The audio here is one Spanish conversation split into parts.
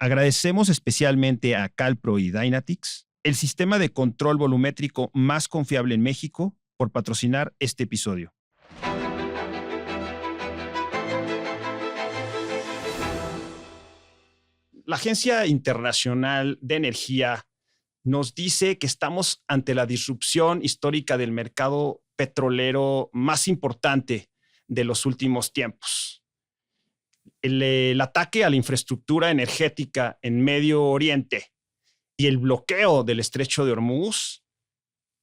Agradecemos especialmente a Calpro y Dynatix, el sistema de control volumétrico más confiable en México, por patrocinar este episodio. La Agencia Internacional de Energía nos dice que estamos ante la disrupción histórica del mercado petrolero más importante de los últimos tiempos. El ataque a la infraestructura energética en Medio Oriente y el bloqueo del Estrecho de Hormuz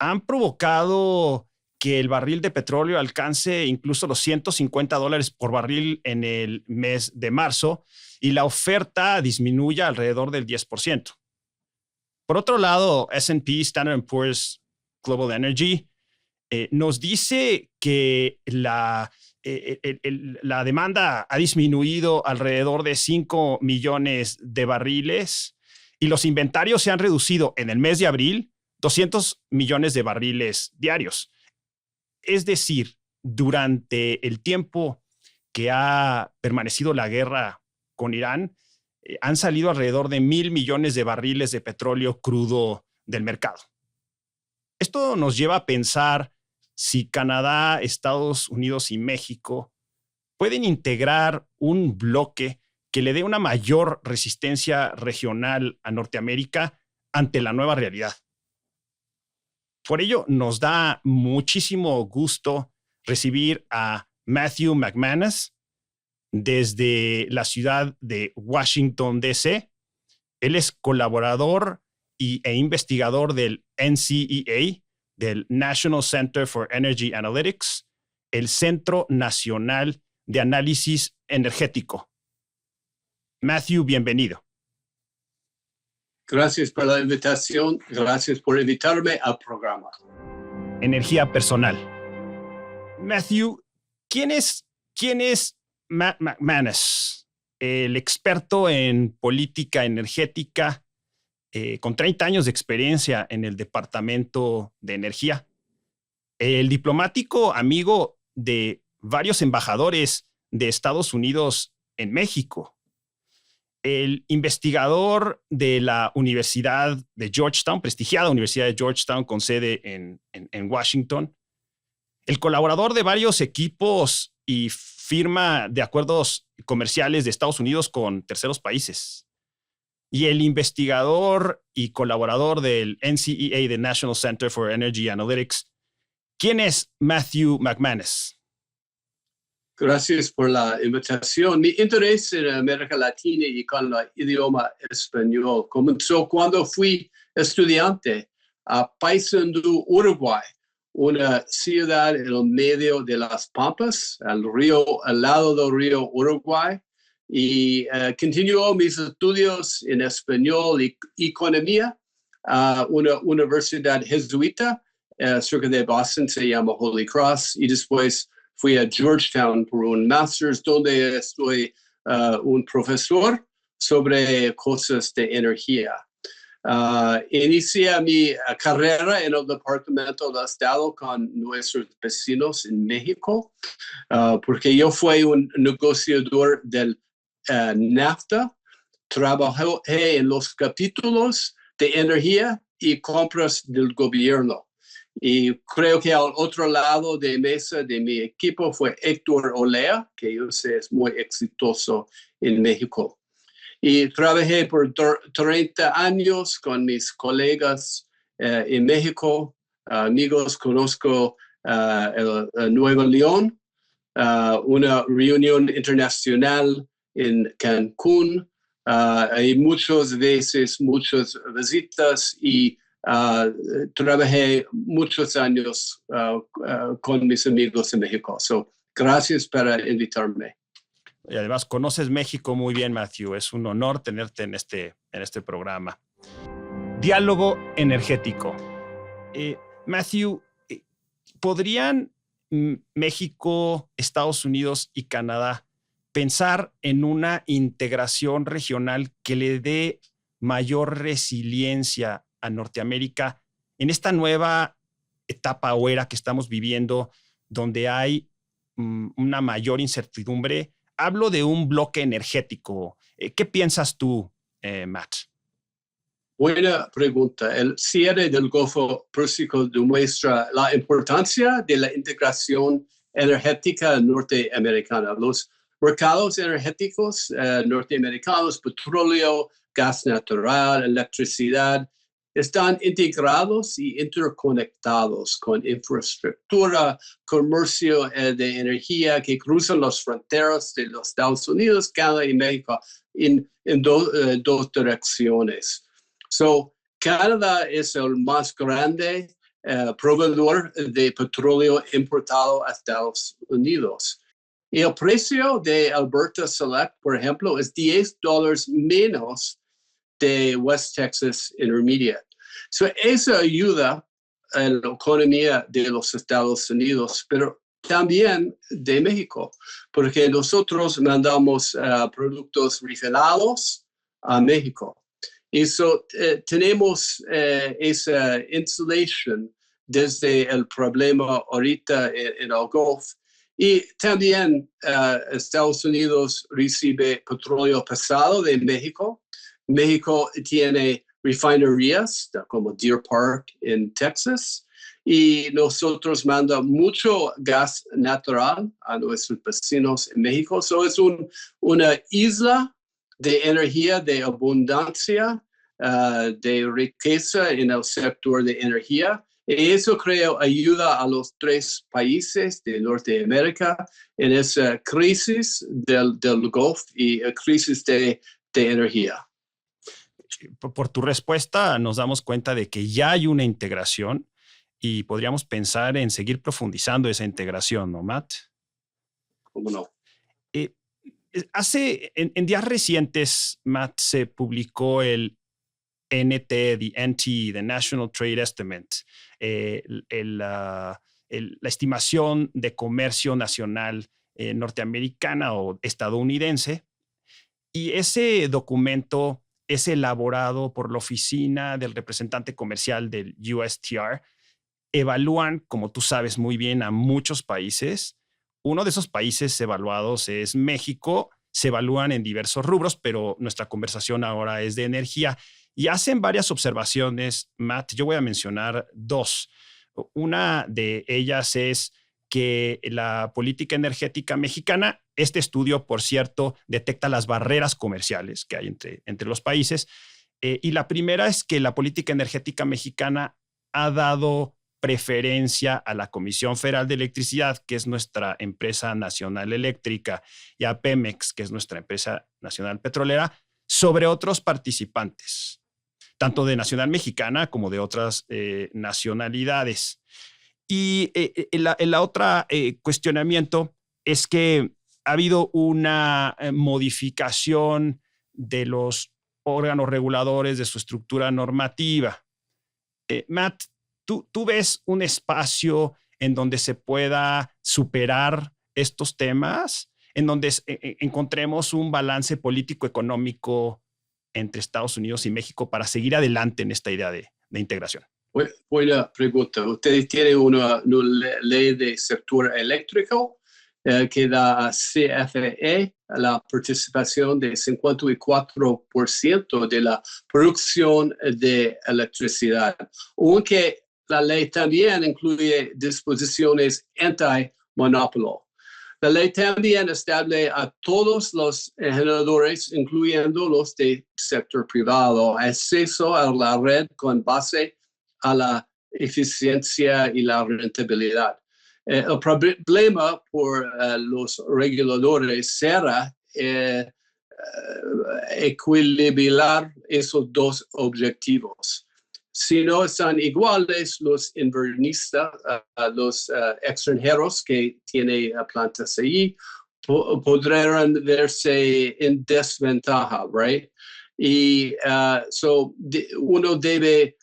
han provocado que el barril de petróleo alcance incluso los $150 por barril en el mes de marzo y la oferta disminuya alrededor del 10%. Por otro lado, S&P, Standard & Poor's Global Energy, nos dice que la demanda ha disminuido alrededor de 5 millones de barriles y los inventarios se han reducido en el mes de abril 200 millones de barriles diarios. Es decir, durante el tiempo que ha permanecido la guerra con Irán, han salido alrededor de 1,000 millones de barriles de petróleo crudo del mercado. Esto nos lleva a pensar si Canadá, Estados Unidos y México pueden integrar un bloque que le dé una mayor resistencia regional a Norteamérica ante la nueva realidad. Por ello, nos da muchísimo gusto recibir a Matthew McManus desde la ciudad de Washington, D.C. Él es colaborador e investigador del NCEA, del National Center for Energy Analytics, el Centro Nacional de Análisis Energético. Matthew, bienvenido. Gracias por la invitación. Gracias por invitarme al programa. Energía personal. Matthew, ¿quién es Matt McManus, el experto en política energética con 30 años de experiencia en el Departamento de Energía? El diplomático amigo de varios embajadores de Estados Unidos en México. El investigador de la Universidad de Georgetown, prestigiada Universidad de Georgetown con sede en Washington. El colaborador de varios equipos y firma de acuerdos comerciales de Estados Unidos con terceros países. Y el investigador y colaborador del NCEA, the National Center for Energy Analytics. ¿Quién es Matthew McManus? Gracias por la invitación. Mi interés en América Latina y con el idioma español comenzó cuando fui estudiante a Paysandú, Uruguay, una ciudad en el medio de las Pampas, al lado del río Uruguay, y continuó mis estudios en español y economía a una universidad jesuita cerca de Boston, se llama Holy Cross, y después fui a Georgetown por un máster donde estoy un profesor sobre cosas de energía. Inicié mi carrera en el Departamento de Estado con nuestros vecinos en México, porque yo fui un negociador del NAFTA. Trabajé en los capítulos de energía y compras del gobierno. Y creo que al otro lado de mesa de mi equipo fue Héctor Olea, que yo sé es muy exitoso en México. Y trabajé por 30 años con mis colegas en México. Amigos, conozco Nuevo León, una reunión internacional en Cancún. Hay muchas veces, muchas visitas y trabajé muchos años con mis amigos en México. Gracias por invitarme. Y además conoces México muy bien, Matthew. Es un honor tenerte en este programa. Diálogo energético. Matthew, ¿podrían México, Estados Unidos y Canadá pensar en una integración regional que le dé mayor resiliencia a Norteamérica en esta nueva etapa o era que estamos viviendo, donde hay una mayor incertidumbre? Hablo de un bloque energético. ¿Qué piensas tú Matt? Buena pregunta. El cierre del Golfo Pérsico demuestra la importancia de la integración energética norteamericana. Los mercados energéticos norteamericanos, petróleo, gas natural, electricidad, están integrados y interconectados con infraestructura, comercio de energía que cruzan las fronteras de los Estados Unidos, Canadá y México en dos direcciones. So, Canadá es el más grande proveedor de petróleo importado a Estados Unidos. Y el precio de Alberta Select, por ejemplo, es $10 menos de West Texas Intermediate. So, eso ayuda a la economía de los Estados Unidos, pero también de México, porque nosotros mandamos productos refinados a México. Y tenemos esa insulation desde el problema ahorita en el Golfo. Y también Estados Unidos recibe petróleo pesado de México. México tiene refinerías como Deer Park en Texas. Y nosotros mandamos mucho gas natural a nuestros vecinos en México. So es una isla de energía, de abundancia, de riqueza en el sector de energía. Y eso creo ayuda a los tres países de Norteamérica en esa crisis del Golfo y crisis de energía. Por tu respuesta nos damos cuenta de que ya hay una integración y podríamos pensar en seguir profundizando esa integración, ¿no, Matt? ¿Cómo no? En días recientes, Matt, se publicó el NT, the National Trade Estimate, la estimación de comercio nacional norteamericana o estadounidense. Y ese documento es elaborado por la oficina del representante comercial del USTR. Evalúan, como tú sabes muy bien, a muchos países. Uno de esos países evaluados es México. Se evalúan en diversos rubros, pero nuestra conversación ahora es de energía. Y hacen varias observaciones, Matt. Yo voy a mencionar dos. Una de ellas es que la política energética mexicana, este estudio, por cierto, detecta las barreras comerciales que hay entre los países. Y la primera es que la política energética mexicana ha dado preferencia a la Comisión Federal de Electricidad, que es nuestra empresa nacional eléctrica, y a Pemex, que es nuestra empresa nacional petrolera, sobre otros participantes, tanto de nacional mexicana como de otras nacionalidades. Y el otro cuestionamiento es que ha habido una modificación de los órganos reguladores de su estructura normativa. Matt, ¿tú ves un espacio en donde se pueda superar estos temas, en donde encontremos un balance político-económico entre Estados Unidos y México para seguir adelante en esta idea de integración? Buena pregunta. Ustedes tienen una ley de sector eléctrico que da a CFE la participación de 54% de la producción de electricidad, aunque la ley también incluye disposiciones anti-monopolio. La ley también establece a todos los generadores, incluyendo los del sector privado, acceso a la red con base a la eficiencia y la rentabilidad. El problema por los reguladores será equilibrar esos dos objetivos. Si no están iguales, los inversionistas, los extranjeros que tienen plantas allí, podrán verse en desventaja, right? Y uno debe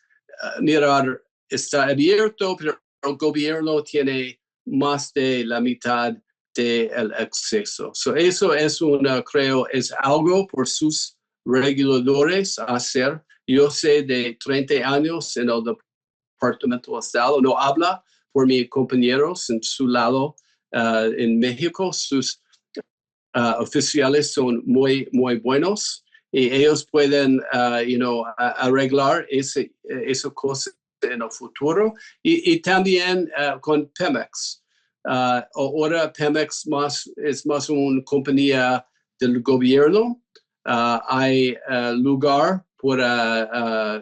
mirar, está abierto, pero el gobierno tiene más de la mitad del acceso. Eso es creo, es algo por sus reguladores hacer. Yo sé de 30 años en el Departamento de Estado, no habla por mis compañeros en su lado en México. Sus oficiales son muy, muy buenos y ellos pueden, arreglar esa cosa en el futuro. Y también con Pemex. Ahora Pemex es más una compañía del gobierno. Hay lugar para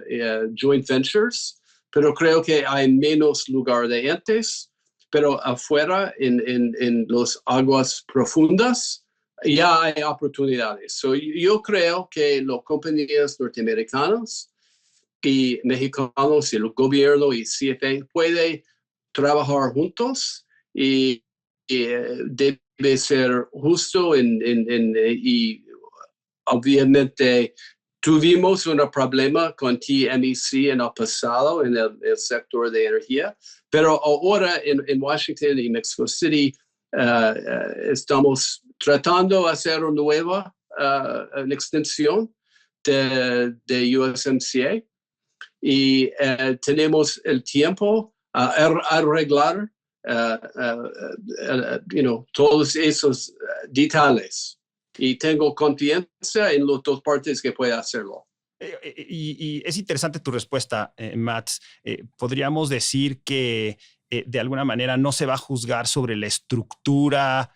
joint ventures, pero creo que hay menos lugar de antes. Pero afuera, en las aguas profundas, ya hay oportunidades. So, yo creo que las compañías norteamericanas y mexicanos y el gobierno y CFE pueden trabajar juntos y debe ser justo y obviamente tuvimos un problema con TMEC en el pasado en el sector de energía, pero ahora en Washington y Mexico City estamos tratando de hacer una nueva una extensión de USMCA y tenemos el tiempo a arreglar todos esos detalles. Y tengo confianza en las dos partes que puede hacerlo. Y es interesante tu respuesta, Mats. Podríamos decir que de alguna manera no se va a juzgar sobre la estructura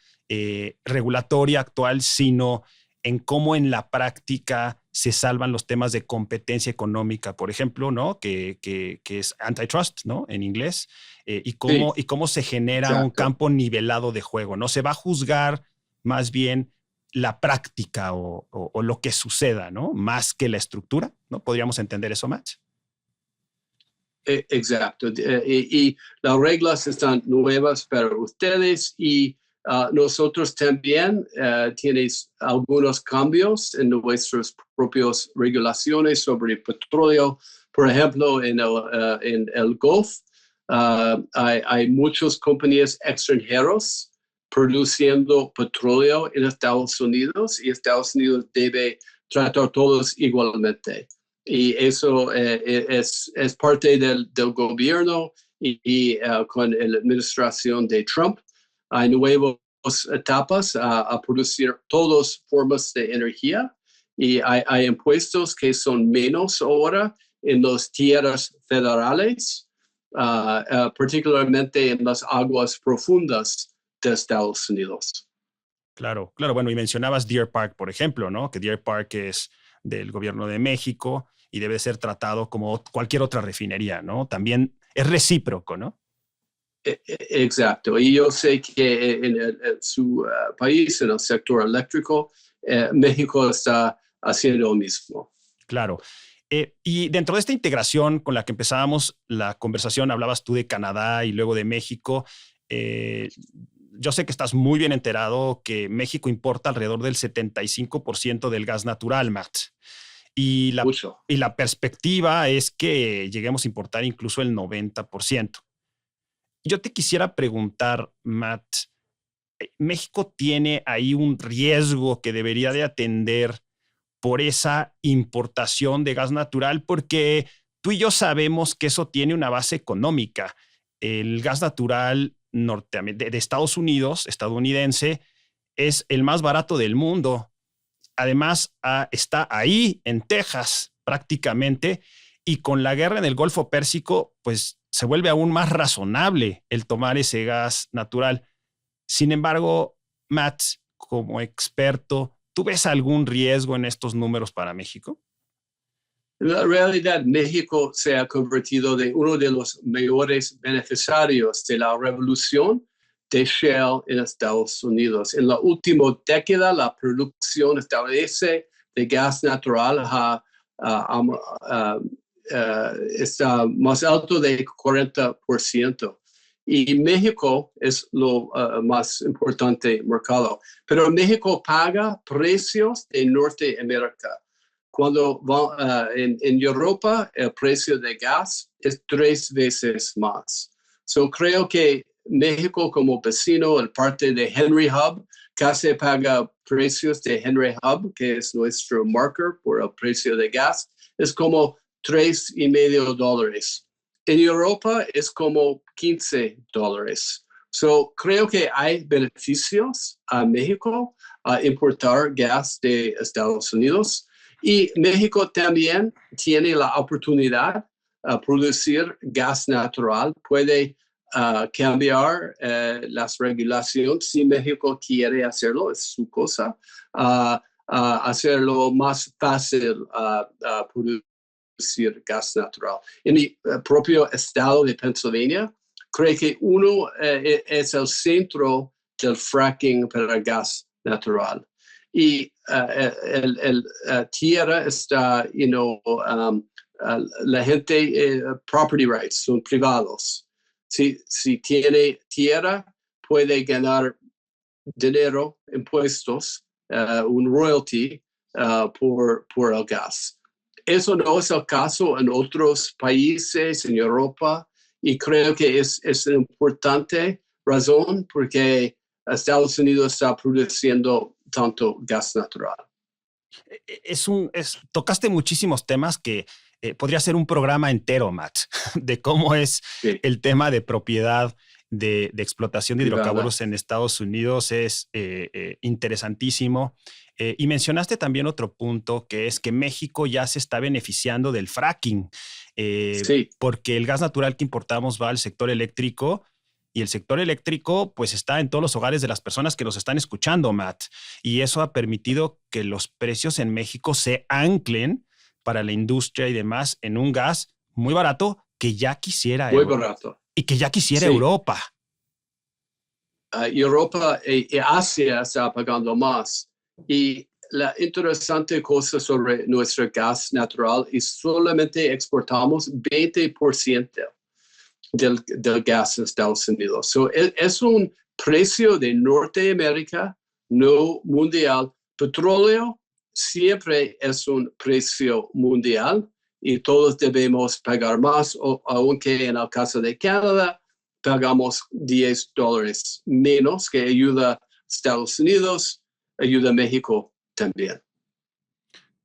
regulatoria actual, sino en cómo en la práctica se salvan los temas de competencia económica, por ejemplo, ¿no? Que es antitrust, ¿no? En inglés, y cómo se genera un campo nivelado de juego, ¿no? Se va a juzgar más bien la práctica o lo que suceda, ¿no? Más que la estructura, ¿no? ¿Podríamos entender eso, Matt? Exacto. Y las reglas están nuevas para ustedes y nosotros también tenemos algunos cambios en nuestras propias regulaciones sobre el petróleo. Por ejemplo, en el Gulf hay muchas compañías extranjeras produciendo petróleo en Estados Unidos y Estados Unidos debe tratar todos igualmente. Y eso es parte del gobierno y con la administración de Trump hay nuevas etapas a producir todas formas de energía y hay impuestos que son menos ahora en las tierras federales, particularmente en las aguas profundas de Estados Unidos. Claro. Bueno, y mencionabas Deer Park, por ejemplo, ¿no? Que Deer Park es del gobierno de México y debe ser tratado como cualquier otra refinería, ¿no? También es recíproco, ¿no? Exacto. Y yo sé que en su país, en el sector eléctrico, México está haciendo lo mismo. Claro. Y dentro de esta integración con la que empezábamos la conversación, hablabas tú de Canadá y luego de México. Yo sé que estás muy bien enterado que México importa alrededor del 75% del gas natural, Matt. Y la perspectiva es que lleguemos a importar incluso el 90%. Yo te quisiera preguntar, Matt, ¿México tiene ahí un riesgo que debería de atender por esa importación de gas natural? Porque tú y yo sabemos que eso tiene una base económica. El gas natural de Estados Unidos, estadounidense, es el más barato del mundo. Además, está ahí en Texas prácticamente, y con la guerra en el Golfo Pérsico, pues se vuelve aún más razonable el tomar ese gas natural. Sin embargo, Matt, como experto, ¿tú ves algún riesgo en estos números para México? En la realidad, México se ha convertido en uno de los mayores beneficiarios de la revolución de Shell en Estados Unidos. En la última década, la producción estadounidense de gas natural está más alto de 40%. Y México es lo más importante mercado. Pero México paga precios de Norteamérica. Cuando en Europa el precio de gas es 3 veces más. So, creo que México como vecino, el parte de Henry Hub, casi paga precios de Henry Hub, que es nuestro marker por el precio de gas, es como $3.50. En Europa es como $15. So, creo que hay beneficios a México a importar gas de Estados Unidos. Y México también tiene la oportunidad de producir gas natural. Puede cambiar las regulaciones si México quiere hacerlo, es su cosa. Hacerlo más fácil producir gas natural. En mi propio estado de Pennsylvania, creo que uno es el centro del fracking para gas natural. Y tierra está, la gente, property rights son privados. Si tiene tierra, puede ganar dinero, impuestos, un royalty por el gas. Eso no es el caso en otros países, en Europa, y creo que es una importante razón porque Estados Unidos está produciendo tanto gas natural. Tocaste muchísimos temas que podría ser un programa entero, Matt, de cómo es el tema de propiedad de explotación de hidrocarburos en Estados Unidos. Es interesantísimo. Y mencionaste también otro punto, que es que México ya se está beneficiando del fracking, porque el gas natural que importamos va al sector eléctrico, y el sector eléctrico pues está en todos los hogares de las personas que nos están escuchando, Matt. Y eso ha permitido que los precios en México se anclen para la industria y demás en un gas muy barato que ya quisiera barato. Y que ya quisiera Europa. Europa y Asia está pagando más. Y la interesante cosa sobre nuestro gas natural es solamente exportamos 20% del gas en Estados Unidos. So, es un precio de Norteamérica, no mundial. Petróleo siempre es un precio mundial y todos debemos pagar más, aunque en el caso de Canadá pagamos $10 menos, que ayuda a Estados Unidos, ayuda a México también.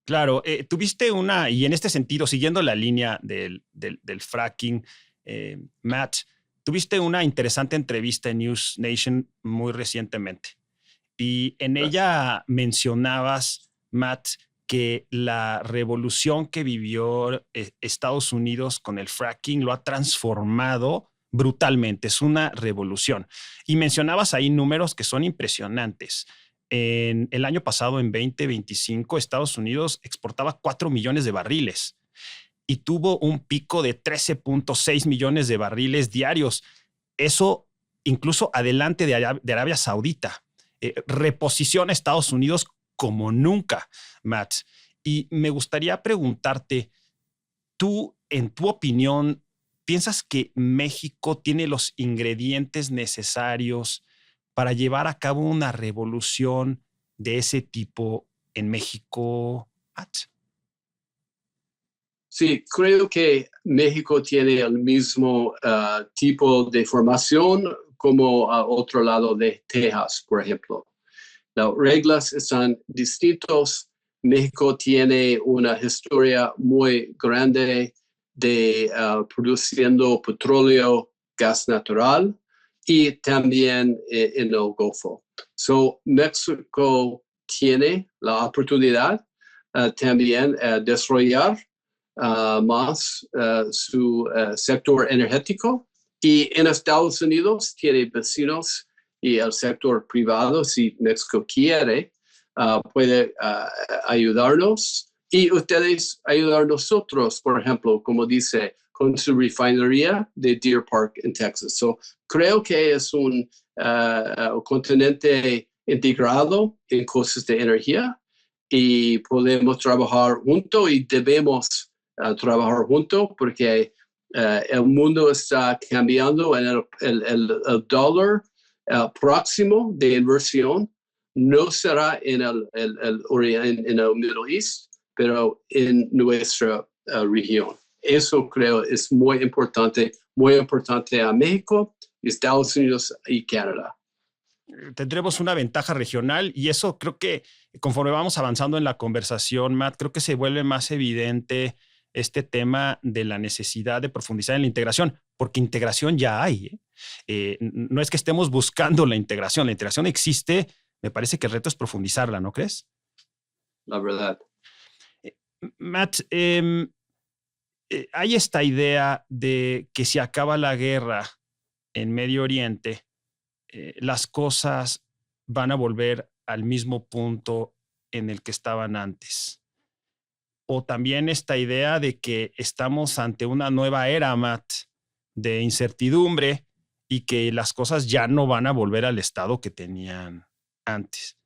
Claro, tuviste y en este sentido, siguiendo la línea del fracking, Matt, tuviste una interesante entrevista en News Nation muy recientemente. Y en ella mencionabas, Matt, que la revolución que vivió Estados Unidos con el fracking lo ha transformado brutalmente. Es una revolución. Y mencionabas ahí números que son impresionantes. En el año pasado, en 2025, Estados Unidos exportaba 4 millones de barriles y tuvo un pico de 13.6 millones de barriles diarios. Eso incluso adelante de Arabia Saudita. Reposiciona a Estados Unidos como nunca, Matt. Y me gustaría preguntarte, tú, en tu opinión, ¿piensas que México tiene los ingredientes necesarios para llevar a cabo una revolución de ese tipo en México, Matt? Sí, creo que México tiene el mismo tipo de formación como a otro lado de Texas, por ejemplo. Las reglas están distintas. México tiene una historia muy grande de produciendo petróleo, gas natural y también en el Golfo. So, México tiene la oportunidad también desarrollar más su sector energético, y en Estados Unidos tiene vecinos y el sector privado, si México quiere, puede ayudarnos, y ustedes ayudar a nosotros, por ejemplo, como dice, con su refinería de Deer Park en Texas. So, creo que es un continente integrado en cosas de energía y podemos trabajar juntos y debemos trabajar juntos porque el mundo está cambiando en el dólar próximo de inversión no será en el Middle East, pero en nuestra región. Eso creo es muy importante a México, Estados Unidos y Canadá. Tendremos una ventaja regional y eso creo que conforme vamos avanzando en la conversación, Matt, creo que se vuelve más evidente este tema de la necesidad de profundizar en la integración, porque integración ya hay. No es que estemos buscando la integración existe, me parece que el reto es profundizarla, ¿no crees? La verdad. Matt, hay esta idea de que si acaba la guerra en Medio Oriente, las cosas van a volver al mismo punto en el que estaban antes. O también esta idea de que estamos ante una nueva era, Matt, de incertidumbre y que las cosas ya no van a volver al estado que tenían antes.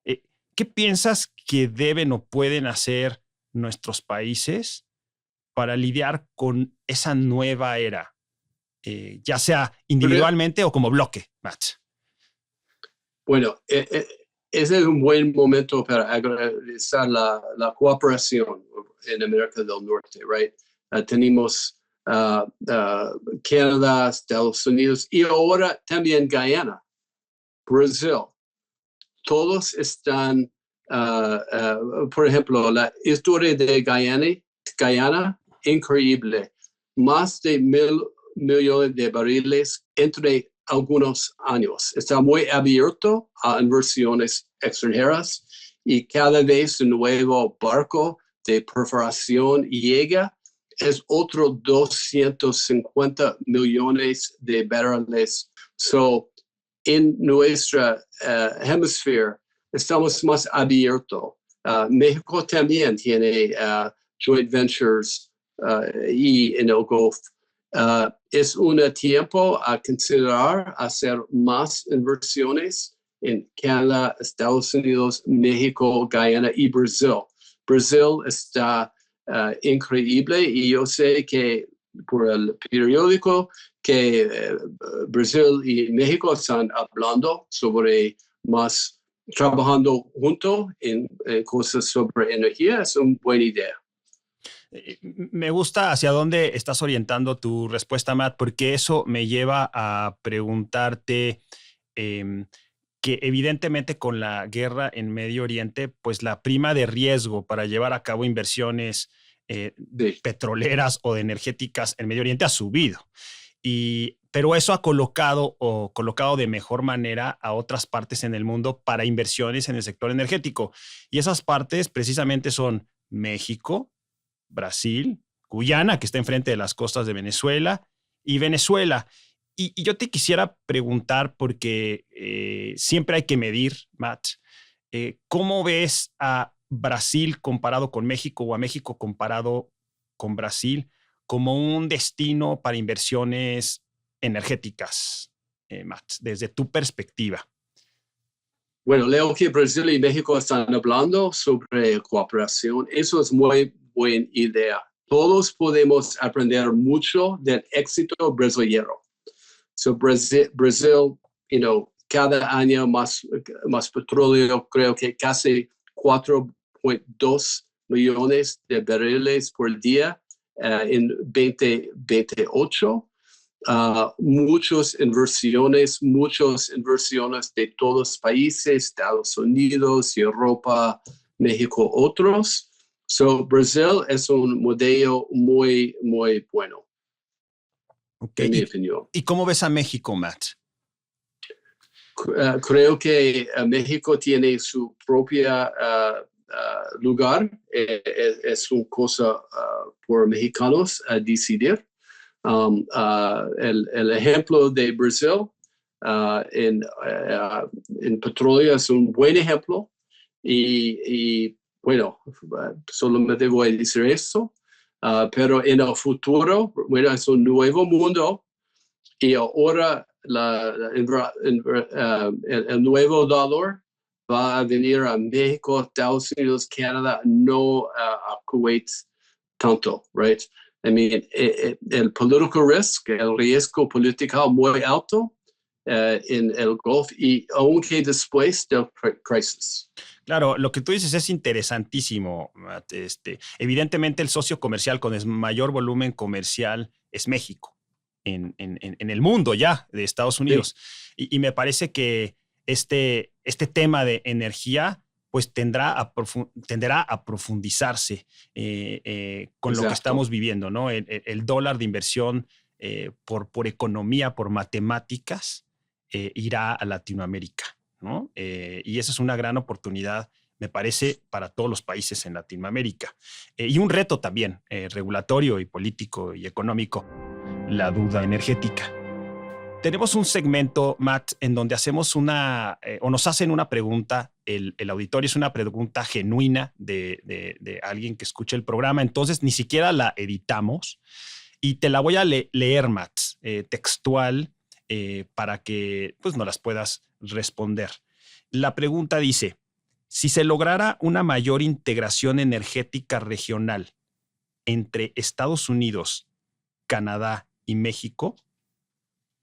Eh, ¿Qué piensas que deben o pueden hacer nuestros países para lidiar con esa nueva era, ya sea Creo- individualmente o como bloque, Matt? Bueno, ese es un buen momento para agradecer la cooperación en América del Norte, right? Tenemos Canadá, Estados Unidos y ahora también Guyana, Brasil. Todos están, por ejemplo, la historia de Guyana, increíble. Más de 1.000 millones de barriles entre algunos años. Está muy abierto a inversiones extranjeras y cada vez un nuevo barco de perforación llega, es otro 250 millones de barriles. So, en nuestra hemisferia estamos más abiertos. México también tiene joint ventures y en el Golfo. Es un tiempo a considerar hacer más inversiones en Canadá, Estados Unidos, México, Guyana y Brasil. Brasil está increíble y yo sé que por el periódico que Brasil y México están hablando sobre más trabajando juntos en cosas sobre energía. Es una buena idea. Me gusta hacia dónde estás orientando tu respuesta, Matt, porque eso me lleva a preguntarte eh, que evidentemente con la guerra en Medio Oriente, pues la prima de riesgo para llevar a cabo inversiones Sí. petroleras o de energéticas en Medio Oriente ha subido. Pero eso ha colocado de mejor manera a otras partes en el mundo para inversiones en el sector energético. Y esas partes precisamente son México, Brasil, Guyana, que está enfrente de las costas de Venezuela, y Venezuela. Y yo te quisiera preguntar, porque siempre hay que medir, Matt, ¿cómo ves a Brasil comparado con México o a México comparado con Brasil como un destino para inversiones energéticas, Matt, desde tu perspectiva? Bueno, leo que Brasil y México están hablando sobre cooperación. Eso es muy buena idea. Todos podemos aprender mucho del éxito brasileño. So Brasil, cada año más petróleo, creo que casi 4.2 millones de barriles por día en 2028. Muchas inversiones de todos los países, Estados Unidos, Europa, México, otros. So, Brasil es un modelo muy, muy bueno, Okay. en mi opinión. ¿Y cómo ves a México, Matt? Creo que México tiene su propia lugar. Es una cosa por mexicanos decidir. El ejemplo de Brasil en petróleo es un buen ejemplo y bueno, solamente voy a decir esto, pero en el futuro, bueno, es un nuevo mundo y ahora el nuevo dólar va a venir a México, Estados Unidos, Canadá, no a Kuwait tanto, right? I mean, el political risk, el riesgo político muy alto en el Golfo y aunque después del crisis. Claro, lo que tú dices es interesantísimo, Matt. Evidentemente, el socio comercial con el mayor volumen comercial es México en el mundo ya de Estados Sí, Unidos. Y me parece que este tema de energía pues tenderá a profundizarse con lo que exacto. estamos viviendo, ¿no? El dólar de inversión por economía, por matemáticas, irá a Latinoamérica, ¿no? Y esa es una gran oportunidad me parece, para todos los países en Latinoamérica. Y un reto también, regulatorio y político y económico, la duda energética. Tenemos un segmento, Matt, en donde hacemos o nos hacen una pregunta, el auditorio es una pregunta genuina de alguien que escucha el programa, entonces ni siquiera la editamos y te la voy a leer, Matt, textual, para que pues, nos las puedas responder. La pregunta dice, si se lograra una mayor integración energética regional entre Estados Unidos, Canadá y México,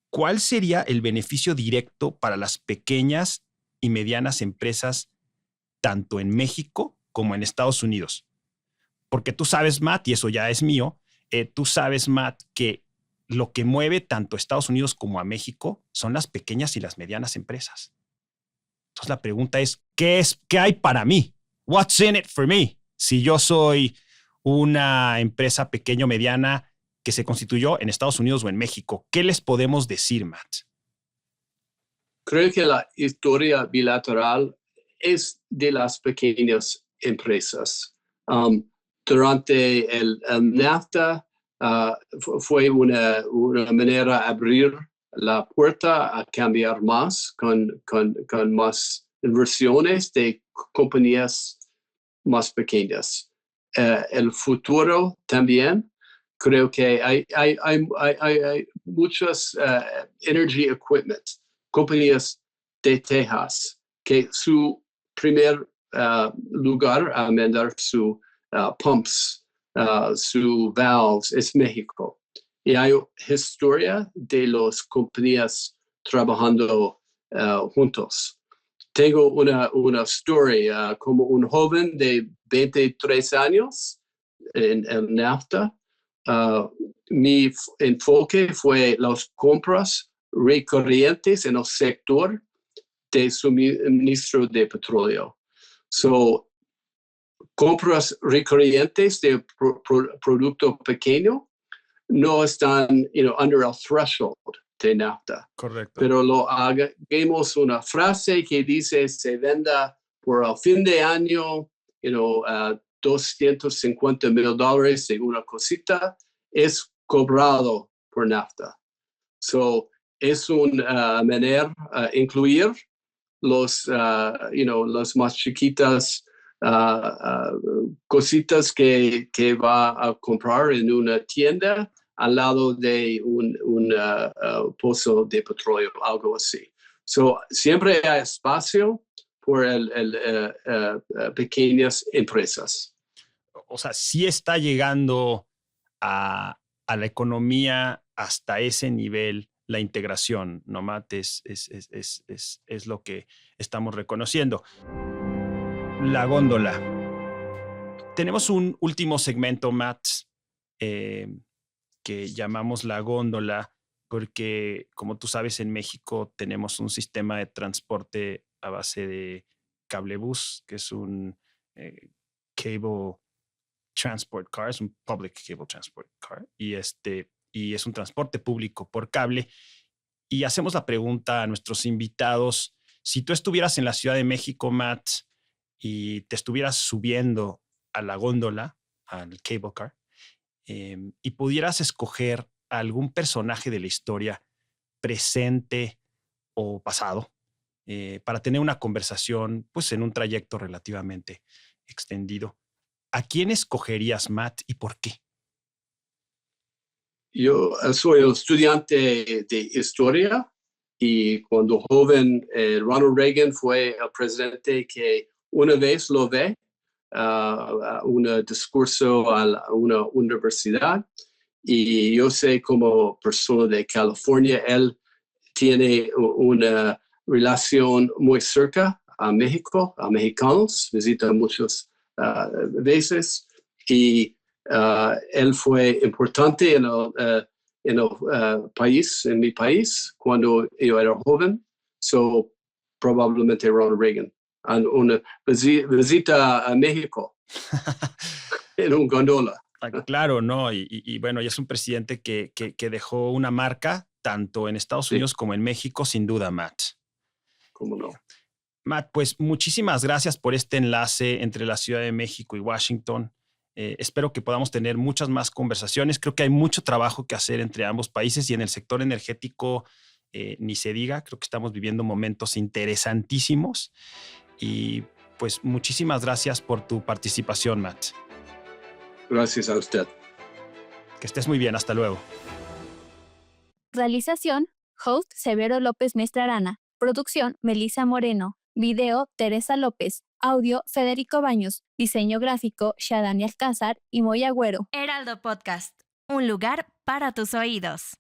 ¿cuál sería el beneficio directo para las pequeñas y medianas empresas tanto en México como en Estados Unidos? Porque tú sabes, Matt, y eso ya es mío, tú sabes, Matt, que lo que mueve tanto a Estados Unidos como a México son las pequeñas y las medianas empresas. Entonces la pregunta es, ¿qué hay para mí? What's in it for me? Si yo soy una empresa pequeña o mediana que se constituyó en Estados Unidos o en México, ¿qué les podemos decir, Matt? Creo que la historia bilateral es de las pequeñas empresas. Durante el NAFTA fue una manera de abrir la puerta a cambiar más con más inversiones de compañías más pequeñas. El futuro también, creo que hay muchos energy equipment, compañías de Texas, que su primer lugar a vender su pumps, su valves es México. Y hay historia de las compañías trabajando juntos. Tengo una story como un joven de 23 años en el NAFTA. Mi enfoque fue las compras recurrentes en el sector de suministro de petróleo. So, compras recurrentes de producto pequeño no están under el threshold de NAFTA. Correcto. Pero lo hagamos una frase que dice se venda por el fin de año, $250,000 de una cosita, es cobrado por NAFTA. So, es una manera de incluir los más chiquitas cositas que va a comprar en una tienda al lado de un pozo de petróleo, algo así. So, siempre hay espacio por pequeñas empresas. O sea, sí está llegando a la economía hasta ese nivel la integración, ¿no, Matt? Es lo que estamos reconociendo. La góndola. Tenemos un último segmento, Matt, que llamamos la góndola, porque como tú sabes, en México tenemos un sistema de transporte a base de cablebús, que es un cable transport car, es un public cable transport car, y es un transporte público por cable. Y hacemos la pregunta a nuestros invitados, si tú estuvieras en la Ciudad de México, Matt, y te estuvieras subiendo a la góndola, al cable car, y pudieras escoger a algún personaje de la historia presente o pasado para tener una conversación pues, en un trayecto relativamente extendido, ¿a quién escogerías, Matt, y por qué? Yo soy un estudiante de historia y cuando joven, Ronald Reagan fue el presidente que una vez lo ve un discurso a una universidad y yo sé como persona de California, él tiene una relación muy cerca a México, a mexicanos, visita muchas veces y él fue importante en el país, en mi país, cuando yo era joven, so probablemente Ronald Reagan. Una visita a México en un gondola. Claro, ¿no? Y bueno, y es un presidente que dejó una marca tanto en Estados Unidos como en México, sin duda, Matt. ¿Cómo no? Matt, pues muchísimas gracias por este enlace entre la Ciudad de México y Washington. Espero que podamos tener muchas más conversaciones. Creo que hay mucho trabajo que hacer entre ambos países y en el sector energético ni se diga. Creo que estamos viviendo momentos interesantísimos y pues muchísimas gracias por tu participación, Matt. Gracias a usted. Que estés muy bien. Hasta luego. Realización, host Severo López Mestrarana. Producción, Melissa Moreno. Video, Teresa López. Audio, Federico Baños. Diseño gráfico, Shadani Alcázar y Moy Agüero. Heraldo Podcast, un lugar para tus oídos.